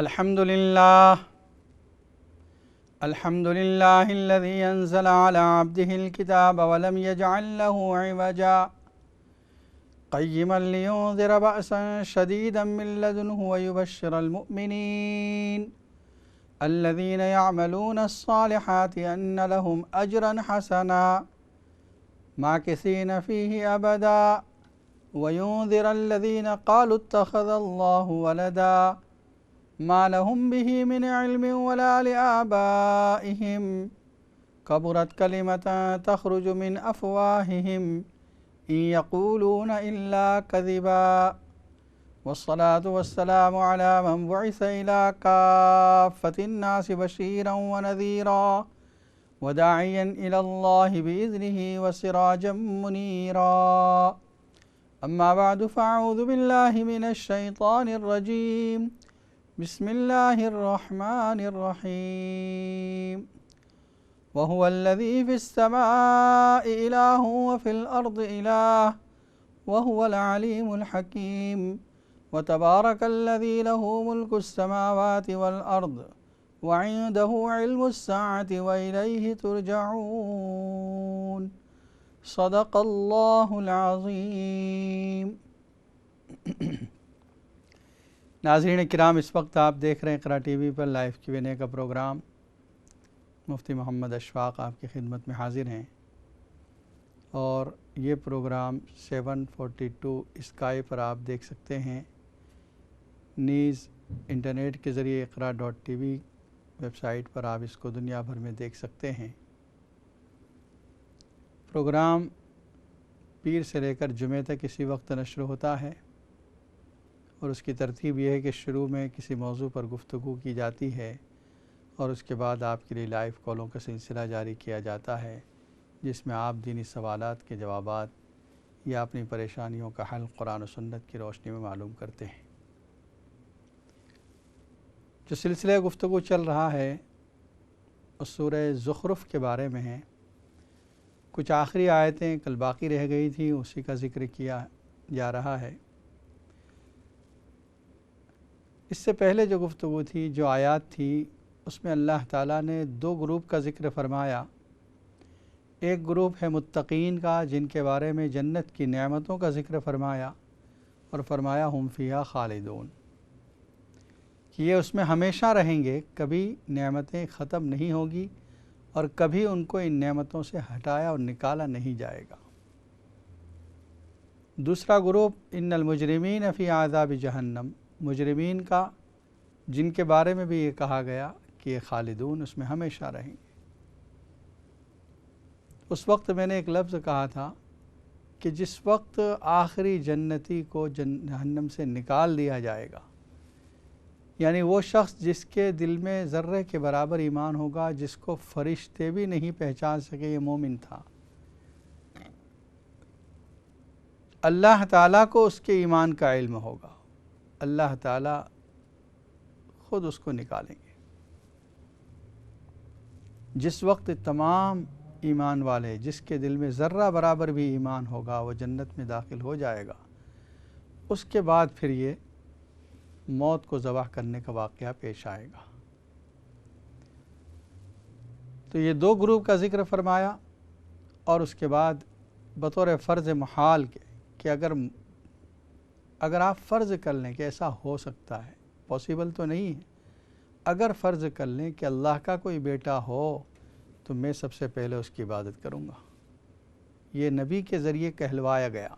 الحمد لله الذي أنزل على عبده الكتاب ولم يجعل له عوجا قيما لينذر بأسا شديدا من لدنه ويبشر المؤمنين الذين يعملون الصالحات أن لهم أجرا حسنا ماكثين فيه أبدا وينذر الذين قالوا اتخذ الله ولدا ما لهم به من علم ولا لآبائهم كبرت كلمة تخرج من أفواههم إن يقولون إلا كذبا والصلاة والسلام على من بعث إلى كافة الناس بشيرا ونذيرا وداعيا إلى الله بإذنه وسراجا منيرا أما بعد فأعوذ بالله من الشيطان الرجيم بسم الله الرحمن الرحيم وهو الذي في السماء إله وفي الأرض إله وهو العليم الحكيم وتبارك الذي له ملك السماوات والأرض وعنده علم الساعة وإليه ترجعون صدق اللہ العظیم۔ ناظرین کرام، اس وقت آپ دیکھ رہے ہیں اقرا ٹی وی پر لائیو Q&A کا پروگرام۔ مفتی محمد اشفاق آپ کی خدمت میں حاضر ہیں، اور یہ پروگرام 742 اسکائی پر آپ دیکھ سکتے ہیں، نیز انٹرنیٹ کے ذریعے اقرا.tv ویب سائٹ پر آپ اس کو دنیا بھر میں دیکھ سکتے ہیں۔ پروگرام پیر سے لے کر جمعہ تک اسی وقت نشر ہوتا ہے، اور اس کی ترتیب یہ ہے کہ شروع میں کسی موضوع پر گفتگو کی جاتی ہے، اور اس کے بعد آپ کے لیے لائیو کالوں کا سلسلہ جاری کیا جاتا ہے، جس میں آپ دینی سوالات کے جوابات یا اپنی پریشانیوں کا حل قرآن و سنت کی روشنی میں معلوم کرتے ہیں۔ جو سلسلہ گفتگو چل رہا ہے اس سورہ زخرف کے بارے میں ہے۔ کچھ آخری آیتیں کل باقی رہ گئی تھیں، اسی کا ذکر کیا جا رہا ہے۔ اس سے پہلے جو گفتگو تھی، جو آیات تھی، اس میں اللہ تعالیٰ نے دو گروپ کا ذکر فرمایا۔ ایک گروپ ہے متقین کا، جن کے بارے میں جنت کی نعمتوں کا ذکر فرمایا، اور فرمایا ہم فیہا خالدون، کہ یہ اس میں ہمیشہ رہیں گے، کبھی نعمتیں ختم نہیں ہوگی، اور کبھی ان کو ان نعمتوں سے ہٹایا اور نکالا نہیں جائے گا۔ دوسرا گروپ ان المجرمین فی عذاب جہنم، مجرمین کا، جن کے بارے میں بھی یہ کہا گیا کہ یہ خالدون، اس میں ہمیشہ رہیں گے۔ اس وقت میں نے ایک لفظ کہا تھا کہ جس وقت آخری جنتی کو جہنم سے نکال دیا جائے گا، یعنی وہ شخص جس کے دل میں ذرے کے برابر ایمان ہوگا، جس کو فرشتے بھی نہیں پہچان سکے یہ مومن تھا، اللہ تعالیٰ کو اس کے ایمان کا علم ہوگا، اللہ تعالیٰ خود اس کو نکالیں گے۔ جس وقت تمام ایمان والے، جس کے دل میں ذرہ برابر بھی ایمان ہوگا، وہ جنت میں داخل ہو جائے گا، اس کے بعد پھر یہ موت کو ذبح کرنے کا واقعہ پیش آئے گا۔ تو یہ دو گروپ کا ذکر فرمایا، اور اس کے بعد بطور فرض محال کے کہ اگر آپ فرض کر لیں کہ ایسا ہو سکتا ہے، پاسبل تو نہیں ہے، اگر فرض کر لیں کہ اللہ کا کوئی بیٹا ہو تو میں سب سے پہلے اس کی عبادت کروں گا۔ یہ نبی کے ذریعے کہلوایا گیا،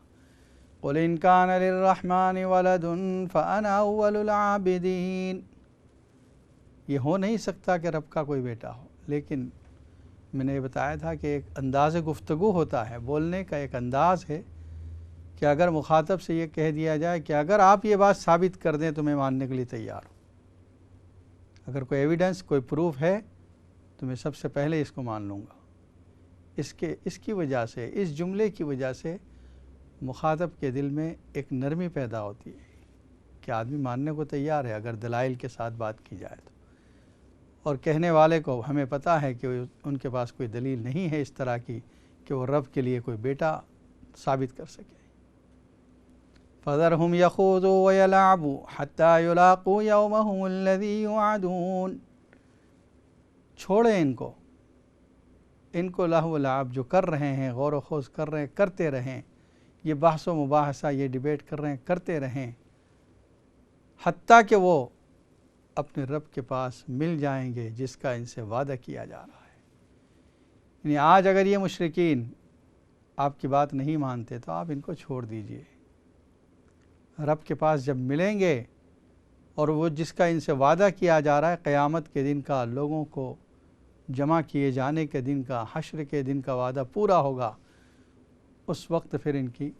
قُلْ إِنْ كَانَ لِلرَّحْمَنِ وَلَدٌ فَأَنَا أَوَّلُ الْعَابِدِينَ۔ یہ ہو نہیں سکتا کہ رب کا کوئی بیٹا ہو، لیکن میں نے یہ بتایا تھا کہ ایک انداز گفتگو ہوتا ہے، بولنے کا ایک انداز ہے کہ اگر مخاطب سے یہ کہہ دیا جائے کہ اگر آپ یہ بات ثابت کر دیں تو میں ماننے کے لیے تیار ہوں، اگر کوئی ایویڈنس، کوئی پروف ہے تو میں سب سے پہلے اس کو مان لوں گا۔ اس کی وجہ سے، اس جملے کی وجہ سے مخاطب کے دل میں ایک نرمی پیدا ہوتی ہے کہ آدمی ماننے کو تیار ہے اگر دلائل کے ساتھ بات کی جائے تو، اور کہنے والے کو ہمیں پتہ ہے کہ ان کے پاس کوئی دلیل نہیں ہے اس طرح کی کہ وہ رب کے لیے کوئی بیٹا ثابت کر سکے۔ فذرهم يخوضوا ويلعبوا حتى يلاقوا يومهم الذي يوعدون، چھوڑیں ان کو لہو و لعب جو کر رہے ہیں، غور و خوض کر رہے ہیں، کرتے رہیں، یہ بحث و مباحثہ، یہ ڈیبیٹ کر رہے ہیں، کرتے رہیں، حتیٰ کہ وہ اپنے رب کے پاس مل جائیں گے جس کا ان سے وعدہ کیا جا رہا ہے۔ یعنی آج اگر یہ مشرکین آپ کی بات نہیں مانتے تو آپ ان کو چھوڑ دیجئے، رب کے پاس جب ملیں گے اور وہ جس کا ان سے وعدہ کیا جا رہا ہے قیامت کے دن کا، لوگوں کو جمع کیے جانے کے دن کا، حشر کے دن کا وعدہ پورا ہوگا، اس وقت پھر ان کی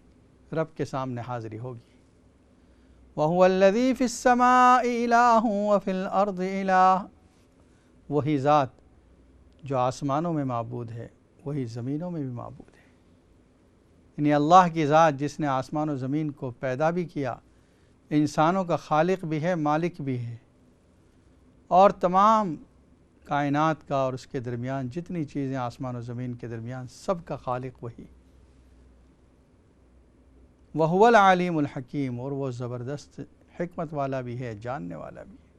رب کے سامنے حاضری ہوگی۔ وَهُوَ الَّذِي فِي السَّمَاءِ إِلَٰهٌ وَفِي الْأَرْضِ إِلَٰهٌ، وہی ذات جو آسمانوں میں معبود ہے وہی زمینوں میں بھی معبود ہے۔ یعنی اللہ کی ذات جس نے آسمان و زمین کو پیدا بھی کیا، انسانوں کا خالق بھی ہے، مالک بھی ہے، اور تمام کائنات کا اور اس کے درمیان جتنی چیزیں آسمان و زمین کے درمیان سب کا خالق وہی۔ وَهُوَ الْعَلِيمُ الْحَكِيمُ، اور وہ زبردست حکمت والا بھی ہے، جاننے والا بھی ہے۔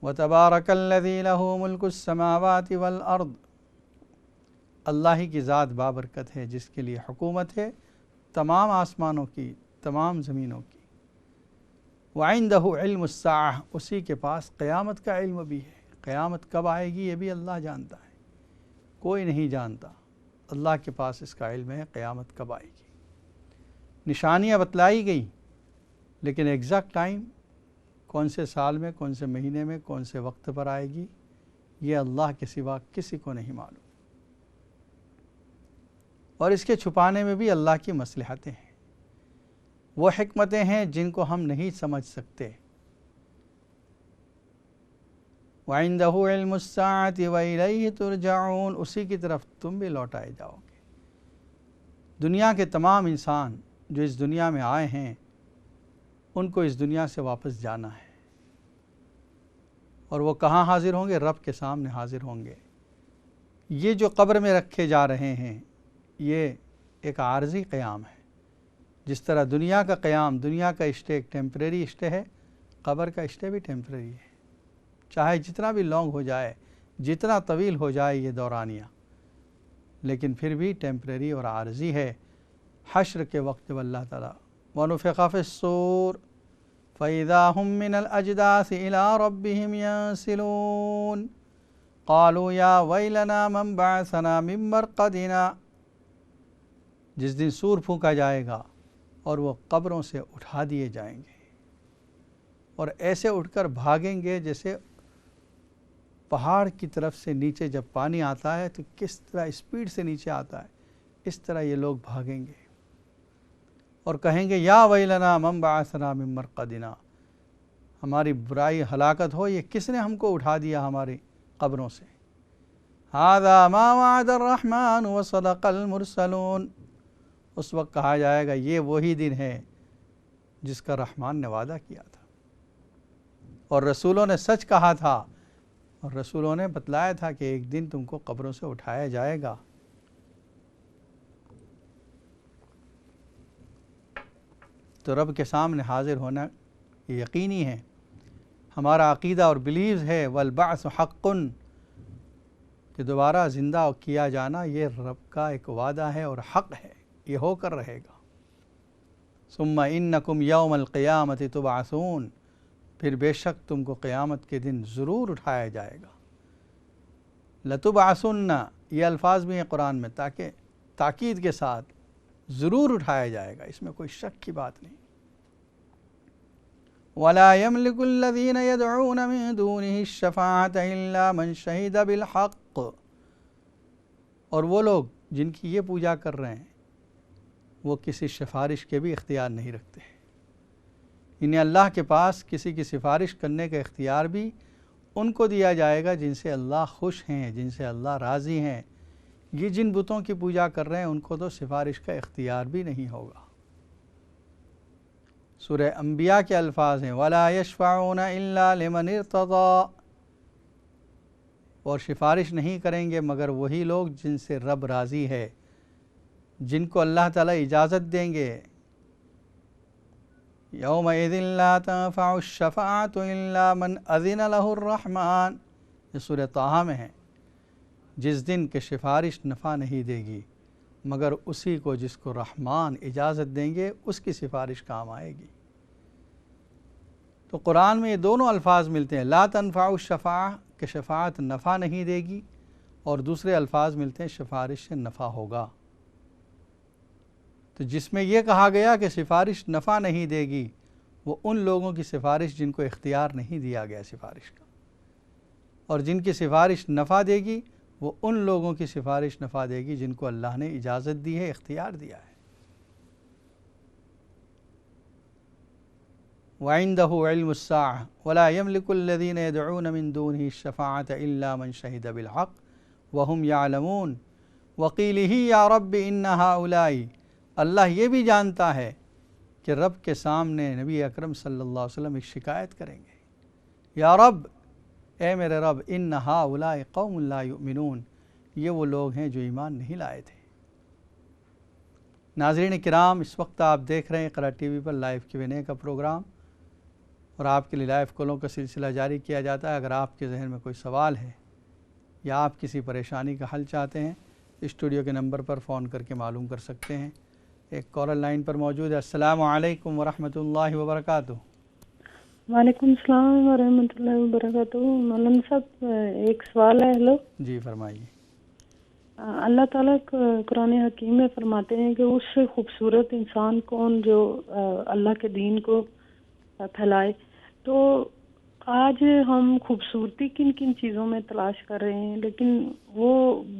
وَتَبَارَكَ الَّذِي لَهُ مُلْكُ السَّمَاوَاتِ وَالْأَرْضِ، اللہ ہی کی ذات بابرکت ہے جس کے لیے حکومت ہے تمام آسمانوں کی، تمام زمینوں کی۔ وَعِندَهُ عِلْمُ السَّاعَةِ، اسی کے پاس قیامت کا علم بھی ہے، قیامت کب آئے گی یہ بھی اللہ جانتا ہے، کوئی نہیں جانتا، اللہ کے پاس اس کا علم ہے قیامت کب آئے گی۔ نشانیاں بتلائی گئی لیکن ایگزیکٹ ٹائم کون سے سال میں، کون سے مہینے میں، کون سے وقت پر آئے گی یہ اللہ کے سوا کسی کو نہیں معلوم، اور اس کے چھپانے میں بھی اللہ کی مصلحتیں ہیں، وہ حکمتیں ہیں جن کو ہم نہیں سمجھ سکتے۔ وَعِندَهُ عِلْمُ السَّاعَةِ وَإِلَيْهِ تُرْجَعُونَ، اسی کی طرف تم بھی لوٹائے جاؤ گے۔ دنیا کے تمام انسان جو اس دنیا میں آئے ہیں ان کو اس دنیا سے واپس جانا ہے، اور وہ کہاں حاضر ہوں گے؟ رب کے سامنے حاضر ہوں گے۔ یہ جو قبر میں رکھے جا رہے ہیں یہ ایک عارضی قیام ہے، جس طرح دنیا کا قیام، دنیا کا اسٹے ایک ٹیمپریری اسٹے ہے، قبر کا اسٹے بھی ٹیمپریری ہے، چاہے جتنا بھی لانگ ہو جائے، جتنا طویل ہو جائے یہ دورانیہ، لیکن پھر بھی ٹیمپریری اور عارضی ہے۔ حشر کے وقت جب اللہ تعالیٰ وَنُفِخَ فِي الصُّورِ فَإِذَا هُم مِّنَ الْأَجْدَاثِ إِلَىٰ رَبِّهِمْ يَنسِلُونَ قَالُوا يَا وَيْلَنَا مَنْ بَعَثَنَا مِن مَّرْقَدِنَا، جس دن سور پھونکا جائے گا اور وہ قبروں سے اٹھا دیے جائیں گے، اور ایسے اٹھ کر بھاگیں گے جیسے پہاڑ کی طرف سے نیچے جب پانی آتا ہے تو کس طرح اسپیڈ سے نیچے آتا ہے، اس طرح یہ لوگ بھاگیں گے اور کہیں گے یا ویلنا من بعثنا من مرقدنا، ہماری برائی ہلاکت ہو، یہ کس نے ہم کو اٹھا دیا ہماری قبروں سے۔ ھذا ما وعد الرحمن وصدق المرسلون، اس وقت کہا جائے گا یہ وہی دن ہے جس کا رحمان نے وعدہ کیا تھا اور رسولوں نے سچ کہا تھا، اور رسولوں نے بتلایا تھا کہ ایک دن تم کو قبروں سے اٹھایا جائے گا۔ تو رب کے سامنے حاضر ہونا یہ یقینی ہے، ہمارا عقیدہ اور بلیوز ہے والبعث حق، کہ دوبارہ زندہ کیا جانا یہ رب کا ایک وعدہ ہے اور حق ہے، یہ ہو کر رہے گا۔ ثم انکم یوم القیامت تبعثون، پھر بے شک تم کو قیامت کے دن ضرور اٹھایا جائے گا۔ لتبعثن، یہ الفاظ بھی ہیں قرآن میں تاکہ تاکید کے ساتھ ضرور اٹھایا جائے گا، اس میں کوئی شک کی بات نہیں۔ وَلَا يَمْلِكُ الَّذِينَ يَدْعُونَ مِن دُونِهِ الشَّفَاعَةَ إِلَّا مَنْ شَهِدَ بِالْحَقِّ، اور وہ لوگ جن کی یہ پوجا کر رہے ہیں وہ کسی سفارش کے بھی اختیار نہیں رکھتے، انہیں اللہ کے پاس کسی کی سفارش کرنے کا اختیار بھی ان کو دیا جائے گا جن سے اللہ خوش ہیں، جن سے اللہ راضی ہیں۔ یہ جن بتوں کی پوجا کر رہے ہیں ان کو تو سفارش کا اختیار بھی نہیں ہوگا۔ سورہ انبیاء کے الفاظ ہیں وَلَا يَشْفَعُونَ إِلَّا لِمَنِ ارْتَضَىٰ، اور سفارش نہیں کریں گے مگر وہی لوگ جن سے رب راضی ہے، جن کو اللہ تعالیٰ اجازت دیں گے یومئذ لا تنفع الشفاعۃ الا من اذن له الرحمن، یہ سورہ طٰہٰ میں ہے، جس دن کہ سفارش نفع نہیں دے گی مگر اسی کو جس کو رحمان اجازت دیں گے، اس کی سفارش کام آئے گی۔ تو قرآن میں یہ دونوں الفاظ ملتے ہیں، لا تنفع الشفاعہ کہ شفاعت نفع نہیں دے گی، اور دوسرے الفاظ ملتے ہیں سفارش سے نفع ہوگا۔ تو جس میں یہ کہا گیا کہ سفارش نفع نہیں دے گی، وہ ان لوگوں کی سفارش جن کو اختیار نہیں دیا گیا سفارش کا، اور جن کی سفارش نفع دے گی وہ ان لوگوں کی سفارش نفع دے گی جن کو اللہ نے اجازت دی ہے، اختیار دیا ہے۔ وَعِندَهُ عِلْمُ السَّاعَةِ وَلَا يَمْلِكُ الَّذِينَ يَدْعُونَ مِن دُونِهِ الشَّفَاعَةَ إِلَّا مَن شَهِدَ بِالْحَقِّ وَهُمْ يَعْلَمُونَ وَقِيلِهِ يَا رَبِّ إِنَّ هَؤُلَاءِ، اللہ یہ بھی جانتا ہے کہ رب کے سامنے نبی اکرم صلی اللہ علیہ وسلم ایک شکایت کریں گے، یا رب، اے میرے رب، ان ہؤلاء قوم لا یؤمنون، یہ وہ لوگ ہیں جو ایمان نہیں لائے تھے۔ ناظرین کرام، اس وقت آپ دیکھ رہے ہیں اقرا ٹی وی پر لائیو Q&A کا پروگرام، اور آپ کے لیے لائیو کالوں کا سلسلہ جاری کیا جاتا ہے۔ اگر آپ کے ذہن میں کوئی سوال ہے یا آپ کسی پریشانی کا حل چاہتے ہیں، اسٹوڈیو کے نمبر پر فون کر کے معلوم کر سکتے ہیں۔ ایک کالر لائن پر موجود ہے۔ السلام علیکم ورحمۃ اللہ وبرکاتہ۔ وعلیکم السلام ورحمۃ اللہ وبرکاتہ۔ مولانا صاحب، ایک سوال ہے۔ ہلو جی فرمائیے۔ اللہ تعالیٰ قرآن حکیم میں فرماتے ہیں کہ اس سے خوبصورت انسان کون جو اللہ کے دین کو پھیلائے۔ تو آج ہم خوبصورتی کن کن چیزوں میں تلاش کر رہے ہیں، لیکن وہ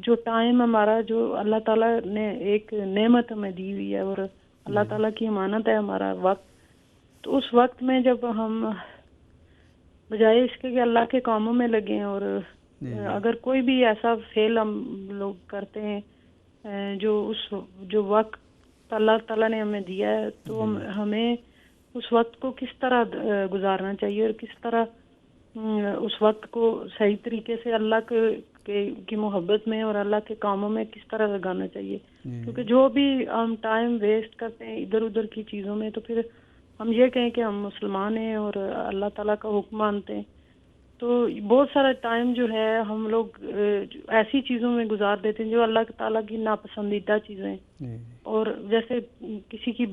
جو ٹائم ہمارا جو اللہ تعالیٰ نے ایک نعمت ہمیں دی ہوئی ہے اور اللہ تعالیٰ کی امانت ہے ہمارا وقت، تو اس وقت میں جب ہم بجائے اس کے کہ اللہ کے کاموں میں لگیں، اور اگر کوئی بھی ایسا فعل ہم لوگ کرتے ہیں جو وقت اللہ تعالیٰ نے ہمیں دیا ہے، تو ہمیں اس وقت کو کس طرح گزارنا چاہیے اور کس طرح اس وقت کو صحیح طریقے سے اللہ کی محبت میں اور اللہ کے کاموں میں کس طرح لگانا چاہیے۔ کیونکہ جو بھی ہم ٹائم ویسٹ کرتے ہیں ادھر ادھر کی چیزوں میں، تو پھر ہم یہ کہیں کہ ہم مسلمان ہیں اور اللہ تعالیٰ کا حکم مانتے ہیں، تو بہت سارا ٹائم جو ہے ہم لوگ ایسی چیزوں میں گزار دیتے ہیں جو اللہ تعالیٰ کی ناپسندیدہ چیزیں ہیں، اور جیسے کسی کی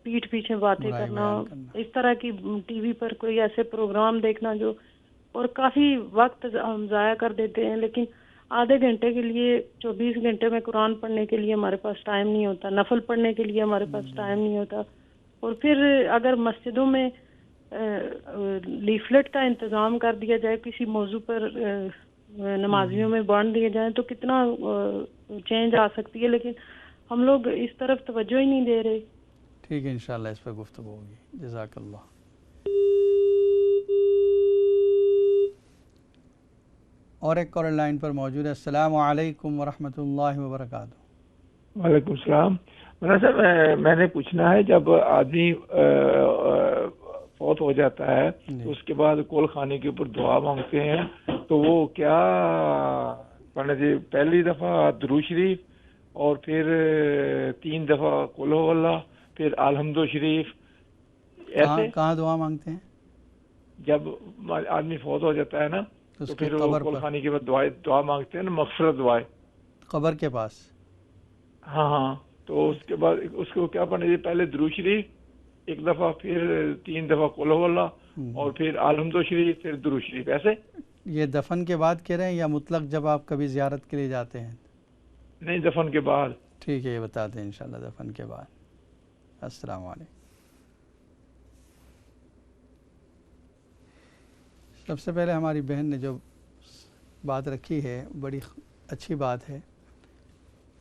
پیٹھ پیچھے باتیں کرنا، اس طرح کی ٹی وی پر کوئی ایسے پروگرام دیکھنا جو، اور کافی وقت ہم ضائع کر دیتے ہیں۔ لیکن آدھے گھنٹے کے لیے 24 گھنٹے میں قرآن پڑھنے کے لیے ہمارے پاس ٹائم نہیں ہوتا، نفل پڑھنے کے لیے ہمارے پاس ٹائم نہیں ہوتا، اور پھر اگر مسجدوں میں لیفلیٹ کا انتظام کر دیا جائے، کسی موضوع پر نمازیوں میں بانٹ دیے جائیں، تو کتنا چینج آ سکتی ہے، لیکن ہم لوگ اس طرف توجہ ہی نہیں دے رہے۔ ٹھیک ہے، انشاءاللہ اس پر گفتگو ہوگی۔ جزاک اللہ۔ اور ایک کالر لائن پر موجود ہے۔ السلام علیکم ورحمۃ اللہ وبرکاتہ۔ وعلیکم السلام۔ مولانا صاحب، میں نے پوچھنا ہے، جب آدمی فوت ہو جاتا ہے تو اس کے بعد کول خانے کے اوپر دعا مانگتے ہیں، تو وہ کیا پڑھنا چاہیے؟ پہلی دفعہ درود شریف، اور پھر 3 دفعہ قل ہو اللہ، پھر الحمد شریف، ایسے؟ کہاں دعا مانگتے ہیں؟ جب آدمی فوت ہو جاتا ہے نا، تو پھر وہ کول خانے کے بعد دعا مانگتے ہیں نا، مغفرت دعائیں، قبر کے پاس۔ ہاں، تو اس کے بعد اس کو کیا پڑھنا چاہیے؟ پہلے درود شریف 1 دفعہ، پھر 3 دفعہ قل ہو اللہ، اور پھر الحمد شریف، پھر درود شریف، ایسے؟ یہ دفن کے بعد کہہ رہے ہیں یا مطلق جب آپ کبھی زیارت کے لیے جاتے ہیں؟ نہیں، دفن کے بعد۔ ٹھیک ہے، یہ بتاتے ہیں انشاءاللہ دفن کے بعد۔ السلام علیکم۔ سب سے پہلے ہماری بہن نے جو بات رکھی ہے بڑی اچھی بات ہے۔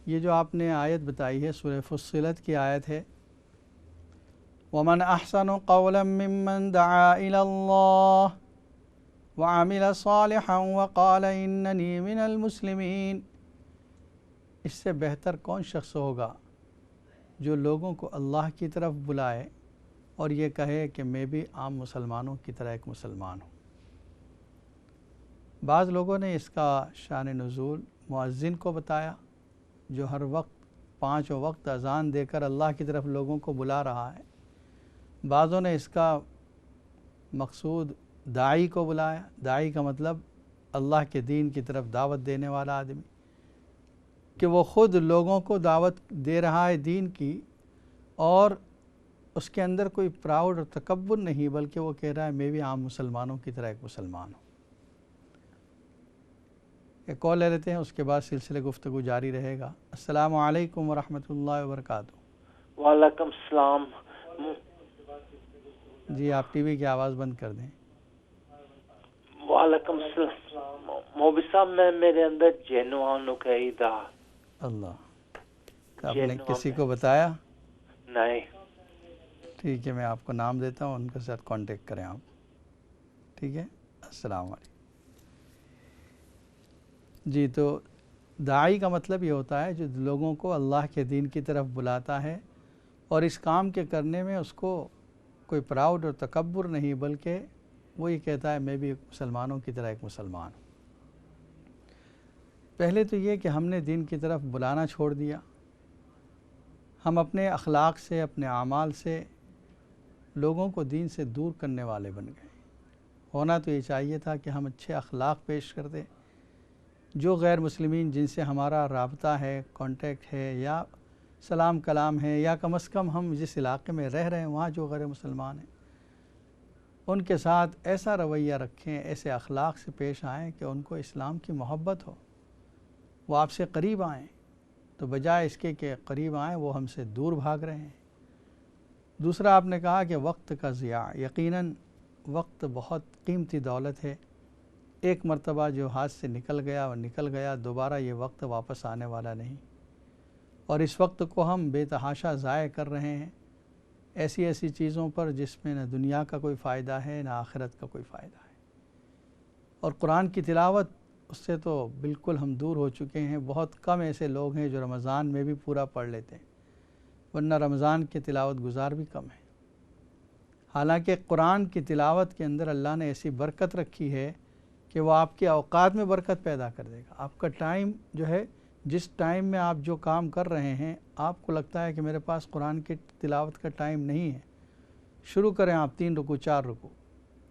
یہ جو آپ نے آیت بتائی ہے سورہ فصلت کی آیت ہے، وَمَنْ أَحْسَنُ قَوْلًا مِّمَّنْ دَعَا إِلَى اللَّهِ وَعَمِلَ صَالِحًا وَقَالَ إِنَّنِي مِنَ الْمُسْلِمِينَ، اس سے بہتر کون شخص ہوگا جو لوگوں کو اللہ کی طرف بلائے اور یہ کہے کہ میں بھی عام مسلمانوں کی طرح ایک مسلمان ہوں۔ بعض لوگوں نے اس کا شان نزول مؤذن کو بتایا، جو ہر وقت 5 وقت اذان دے کر اللہ کی طرف لوگوں کو بلا رہا ہے۔ بعضوں نے اس کا مقصود داعی کو بلایا. داعی کا مطلب اللہ کے دین کی طرف دعوت دینے والا آدمی، کہ وہ خود لوگوں کو دعوت دے رہا ہے دین کی، اور اس کے اندر کوئی پراؤڈ اور تکبر نہیں، بلکہ وہ کہہ رہا ہے میں بھی عام مسلمانوں کی طرح ایک مسلمان ہوں. ایک کال لے لیتے ہیں، اس کے بعد سلسلے گفتگو جاری رہے گا. السلام علیکم ورحمۃ اللہ وبرکاتہ. وعلیکم السلام. جی آپ ٹی وی کی آواز بند کر دیں. وعلیکم السلام. مولوی صاحب میں میرے اندر جینوان قیدا. اللہ، آپ نے کسی کو بتایا؟ نہیں. ٹھیک ہے، میں آپ کو نام دیتا ہوں، ان کے ساتھ کانٹیکٹ کریں آپ. ٹھیک ہے، السلام علیکم. جی تو داعی کا مطلب یہ ہوتا ہے جو لوگوں کو اللہ کے دین کی طرف بلاتا ہے، اور اس کام کے کرنے میں اس کو کوئی پراؤڈ اور تکبر نہیں، بلکہ وہ یہ کہتا ہے میں بھی مسلمانوں کی طرح ایک مسلمان ہوں. پہلے تو یہ کہ ہم نے دین کی طرف بلانا چھوڑ دیا. ہم اپنے اخلاق سے، اپنے اعمال سے لوگوں کو دین سے دور کرنے والے بن گئے. ہونا تو یہ چاہیے تھا کہ ہم اچھے اخلاق پیش کرتے. جو غیر مسلمین جن سے ہمارا رابطہ ہے، کانٹیکٹ ہے، یا سلام کلام ہے، یا کم از کم ہم جس علاقے میں رہ رہے ہیں وہاں جو غیر مسلمان ہیں، ان کے ساتھ ایسا رویہ رکھیں، ایسے اخلاق سے پیش آئیں کہ ان کو اسلام کی محبت ہو، وہ آپ سے قریب آئیں. تو بجائے اس کے کہ قریب آئیں وہ ہم سے دور بھاگ رہے ہیں. دوسرا آپ نے کہا کہ وقت کا ضیاع. یقیناً وقت بہت قیمتی دولت ہے. ایک مرتبہ جو ہاتھ سے نکل گیا اور نکل گیا، دوبارہ یہ وقت واپس آنے والا نہیں. اور اس وقت کو ہم بے تحاشا ضائع کر رہے ہیں ایسی ایسی چیزوں پر جس میں نہ دنیا کا کوئی فائدہ ہے نہ آخرت کا کوئی فائدہ ہے. اور قرآن کی تلاوت اس سے تو بالکل ہم دور ہو چکے ہیں. بہت کم ایسے لوگ ہیں جو رمضان میں بھی پورا پڑھ لیتے ہیں، ورنہ رمضان کے تلاوت گزار بھی کم ہیں. حالانکہ قرآن کی تلاوت کے اندر اللہ نے ایسی برکت رکھی ہے کہ وہ آپ کے اوقات میں برکت پیدا کر دے گا. آپ کا ٹائم جو ہے، جس ٹائم میں آپ جو کام کر رہے ہیں، آپ کو لگتا ہے کہ میرے پاس قرآن کی تلاوت کا ٹائم نہیں ہے، شروع کریں آپ 3 رکوع 4 رکوع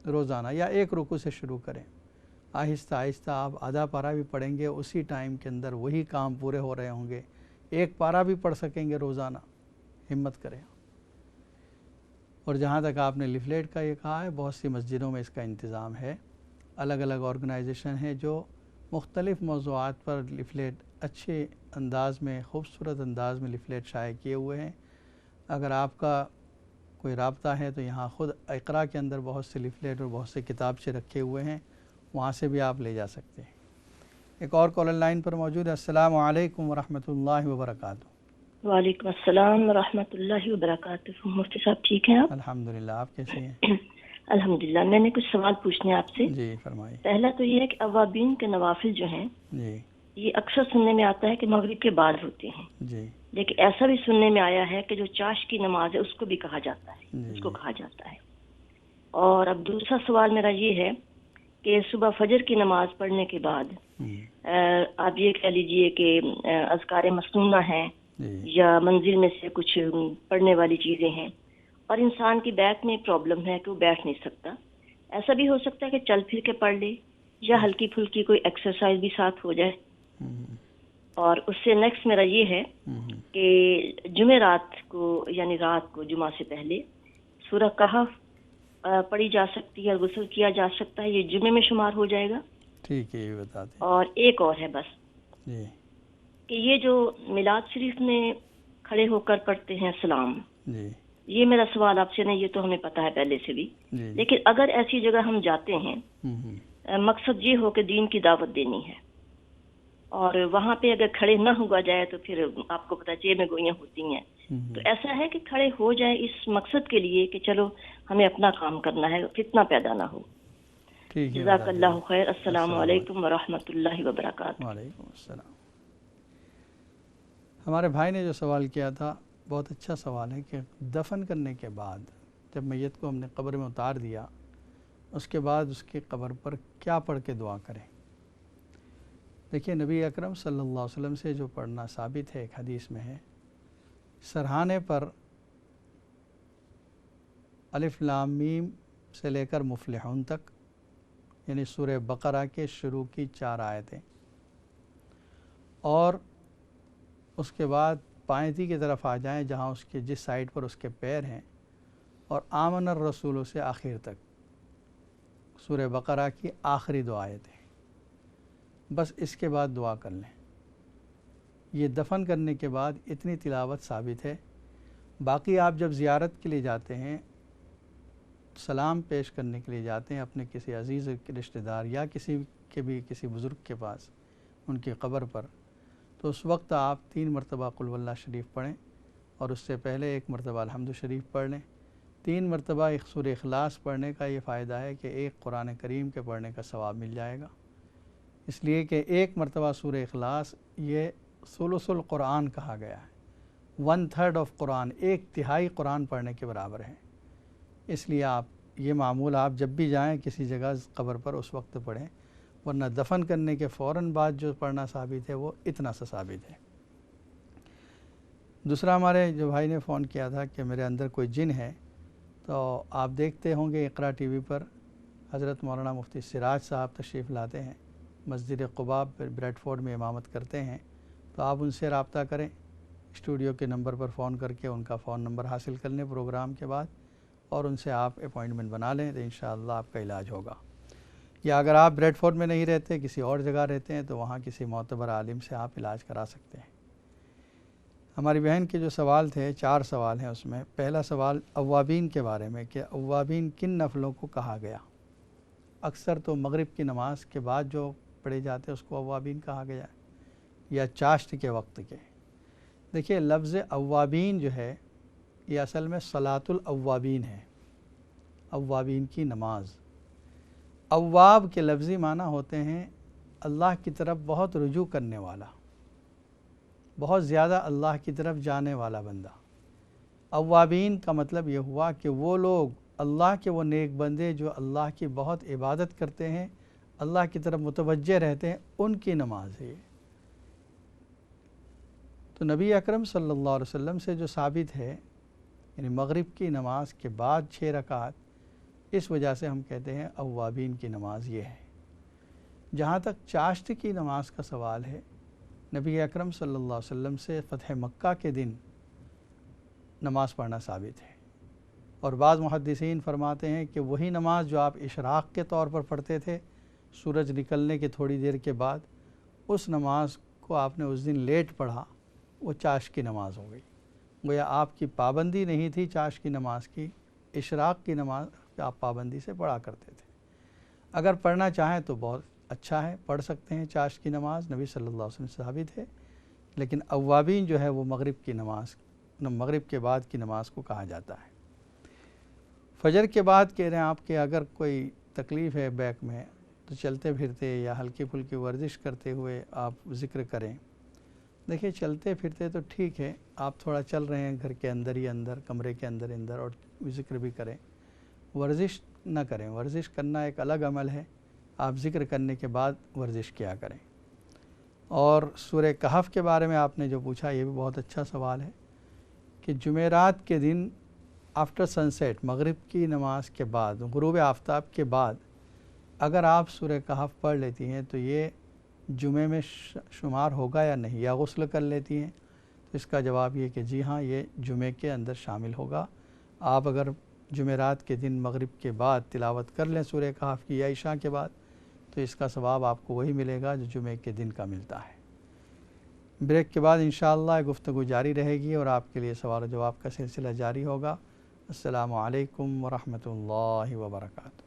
روزانہ، یا 1 رکوع سے شروع کریں. آہستہ آہستہ آپ آدھا پارہ بھی پڑھیں گے، اسی ٹائم کے اندر وہی کام پورے ہو رہے ہوں گے. 1 پارہ بھی پڑھ سکیں گے روزانہ. ہمت کریں. اور جہاں تک آپ نے لیفلیٹ کا یہ کہا ہے، بہت سی مسجدوں میں اس کا انتظام ہے. الگ الگ آرگنائزیشن ہیں جو مختلف موضوعات پر لیفلیٹ اچھے انداز میں، خوبصورت انداز میں لیفلیٹ شائع کیے ہوئے ہیں. اگر آپ کا کوئی رابطہ ہے تو یہاں خود اقرا کے اندر بہت سے لیفلیٹ اور بہت سے کتابچے رکھے ہوئے ہیں، وہاں سے بھی آپ لے جا سکتے ہیں. ایک اور کالر لائن پر موجود ہے. السلام علیکم ورحمۃ اللہ وبرکاتہ. وعلیکم السلام ورحمۃ اللہ وبرکاتہ. مفتی صاحب ٹھیک ہیں آپ؟ الحمدللہ. آپ کیسے ہیں؟ الحمدللہ. میں نے کچھ سوال پوچھنے ہیں آپ سے. جی فرمائیے. پہلا تو یہ ہے کہ اوابین کے نوافل جو ہیں، جی یہ اکثر سننے میں آتا ہے کہ مغرب کے بعد ہوتے ہیں، جی لیکن ایسا بھی سننے میں آیا ہے کہ جو چاش کی نماز ہے اس کو بھی کہا جاتا ہے، جی اس کو کہا جاتا ہے. اور اب دوسرا سوال میرا یہ ہے کہ صبح فجر کی نماز پڑھنے کے بعد آپ یہ کہہ لیجئے کہ اذکار مسنونہ ہیں یا منزل میں سے کچھ پڑھنے والی چیزیں ہیں، اور انسان کی بیک میں پرابلم ہے کہ وہ بیٹھ نہیں سکتا. ایسا بھی ہو سکتا ہے کہ چل پھر کے پڑھ لے یا ہلکی پھلکی کوئی ایکسرسائز بھی ساتھ ہو جائے. اور اس سے نیکسٹ میرا یہ ہے کہ جمعرات کو یعنی رات کو جمعہ سے پہلے سورہ کہف پڑھی جا سکتی ہے اور غسل کیا جا سکتا ہے، یہ جمعے میں شمار ہو جائے گا؟ ٹھیک ہے، یہ بتا دیں. اور ایک اور ہے بس جی کہ یہ جو میلاد شریف میں کھڑے ہو کر پڑھتے ہیں سلام، جی یہ میرا سوال آپ سے نہیں، یہ تو ہمیں پتہ ہے پہلے سے بھی، جی لیکن اگر ایسی جگہ ہم جاتے ہیں، مقصد یہ ہو کہ دین کی دعوت دینی ہے، اور وہاں پہ اگر کھڑے نہ ہوا جائے تو پھر آپ کو پتہ ہے جیب میں گوئیاں ہوتی ہیں، تو ایسا ہے کہ کھڑے ہو جائے اس مقصد کے لیے کہ چلو ہمیں اپنا کام کرنا ہے، فتنہ پیدا نہ ہو. ٹھیک ہے. جزاک اللہ خیر. السلام علیکم ورحمۃ اللہ وبرکاتہ. وعلیکم السلام. ہمارے بھائی نے جو سوال کیا تھا بہت اچھا سوال ہے کہ دفن کرنے کے بعد جب میت کو ہم نے قبر میں اتار دیا، اس کے بعد اس کی قبر پر کیا پڑھ کے دعا کریں. دیکھیے نبی اکرم صلی اللہ علیہ وسلم سے جو پڑھنا ثابت ہے، ایک حدیث میں ہے، سرہانے پر الف لام میم سے لے کر مفلحون تک، یعنی سورہ بقرہ کے شروع کی 4 آیتیں، اور اس کے بعد پائنتی کی طرف آ جائیں جہاں اس کے جس سائڈ پر اس کے پیر ہیں، اور آمن الرسول سے آخر تک سورہ بقرہ کی آخری 2 آیتیں، بس اس کے بعد دعا کر لیں۔ یہ دفن کرنے کے بعد اتنی تلاوت ثابت ہے۔ باقی آپ جب زیارت کے لیے جاتے ہیں، سلام پیش کرنے کے لیے جاتے ہیں اپنے کسی عزیز رشتہ دار یا کسی بزرگ کے پاس ان کی قبر پر، تو اس وقت آپ 3 مرتبہ قل ہو اللہ شریف پڑھیں، اور اس سے پہلے 1 مرتبہ الحمد شریف پڑھ لیں۔ 3 مرتبہ ایک سورہ اخلاص پڑھنے کا یہ فائدہ ہے کہ 1 قرآن کریم کے پڑھنے کا ثواب مل جائے گا، اس لیے کہ 1 مرتبہ سورہ اخلاص یہ ثلث القرآن کہا گیا ہے، 1/3 آف قرآن، 1/3 قرآن پڑھنے کے برابر ہے۔ اس لیے آپ یہ معمول آپ جب بھی جائیں کسی جگہ قبر پر اس وقت پڑھیں، ورنہ دفن کرنے کے فوراً بعد جو پڑھنا ثابت ہے وہ اتنا سا ثابت ہے۔ دوسرا، ہمارے جو بھائی نے فون کیا تھا کہ میرے اندر کوئی جن ہے، تو آپ دیکھتے ہوں گے اقرا ٹی وی پر حضرت مولانا مفتی سراج صاحب تشریف لاتے ہیں، مسجد قباء بریڈ فورڈ میں امامت کرتے ہیں، تو آپ ان سے رابطہ کریں، اسٹوڈیو کے نمبر پر فون کر کے ان کا فون نمبر حاصل کر لیں پروگرام کے بعد، اور ان سے آپ اپوائنٹمنٹ بنا لیں تو انشاءاللہ آپ کا علاج ہوگا۔ یا اگر آپ بریڈ فورڈ میں نہیں رہتے، کسی اور جگہ رہتے ہیں، تو وہاں کسی معتبر عالم سے آپ علاج کرا سکتے ہیں۔ ہماری بہن کے جو سوال تھے، 4 سوال ہیں اس میں۔ پہلا سوال اوابین کے بارے میں کہ اوابین کن نفلوں کو کہا گیا؟ اکثر تو مغرب کی نماز کے بعد جو پڑھے جاتے ہیں اس کو اوابین کہا گیا ہے، یا چاشت کے وقت کے۔ دیکھیے، لفظ اوابین جو ہے یہ اصل میں صلاۃ الاوابین ہے، اوابین کی نماز۔ اواب کے لفظی معنی ہوتے ہیں اللہ کی طرف بہت رجوع کرنے والا، بہت زیادہ اللہ کی طرف جانے والا بندہ۔ اوابین کا مطلب یہ ہوا کہ وہ لوگ اللہ کے وہ نیک بندے جو اللہ کی بہت عبادت کرتے ہیں، اللہ کی طرف متوجہ رہتے ہیں، ان کی نماز ہے۔ تو نبی اکرم صلی اللہ علیہ وسلم سے جو ثابت ہے، یعنی مغرب کی نماز کے بعد 6 رکعت، اس وجہ سے ہم کہتے ہیں اوابین کی نماز یہ ہے۔ جہاں تک چاشت کی نماز کا سوال ہے، نبی اکرم صلی اللہ علیہ وسلم سے فتح مکہ کے دن نماز پڑھنا ثابت ہے، اور بعض محدثین فرماتے ہیں کہ وہی نماز جو آپ اشراق کے طور پر پڑھتے تھے سورج نکلنے کے تھوڑی دیر کے بعد، اس نماز کو آپ نے اس دن لیٹ پڑھا، وہ چاشت کی نماز ہو گئی۔ گویا آپ کی پابندی نہیں تھی چاشت کی نماز کی، اشراق کی نماز آپ پابندی سے پڑھا کرتے تھے۔ اگر پڑھنا چاہیں تو بہت اچھا ہے، پڑھ سکتے ہیں چاشت کی نماز، نبی صلی اللہ علیہ وسلم سے ثابت ہے، لیکن اوابین جو ہے وہ مغرب کی نماز، مغرب کے بعد کی نماز کو کہا جاتا ہے۔ فجر کے بعد کہہ رہے ہیں آپ کہ اگر کوئی تکلیف ہے بیک میں تو چلتے پھرتے یا ہلکی پھلکی ورزش کرتے ہوئے آپ ذکر کریں۔ دیکھیے، چلتے پھرتے تو ٹھیک ہے، آپ تھوڑا چل رہے ہیں گھر کے اندر ہی اندر، کمرے کے اندر اور ذکر بھی کریں، ورزش نہ کریں۔ ورزش کرنا ایک الگ عمل ہے، آپ ذکر کرنے کے بعد ورزش کیا کریں۔ اور سورہ کہف کے بارے میں آپ نے جو پوچھا، یہ بھی بہت اچھا سوال ہے کہ جمعرات کے دن آفٹر سن سیٹ، مغرب کی نماز کے بعد، غروب آفتاب کے بعد اگر آپ سورہ کہف پڑھ لیتی ہیں تو یہ جمعے میں شمار ہوگا یا نہیں، یا غسل کر لیتی ہیں؟ تو اس کا جواب یہ کہ جی ہاں، یہ جمعے کے اندر شامل ہوگا۔ آپ اگر جمعرات کے دن مغرب کے بعد تلاوت کر لیں سورہ کہف کی یا عشاء کے بعد، تو اس کا ثواب آپ کو وہی ملے گا جو جمعے کے دن کا ملتا ہے۔ بریک کے بعد انشاءاللہ گفتگو جاری رہے گی اور آپ کے لیے سوال و جواب کا سلسلہ جاری ہوگا۔ السلام علیکم ورحمۃ اللہ وبرکاتہ۔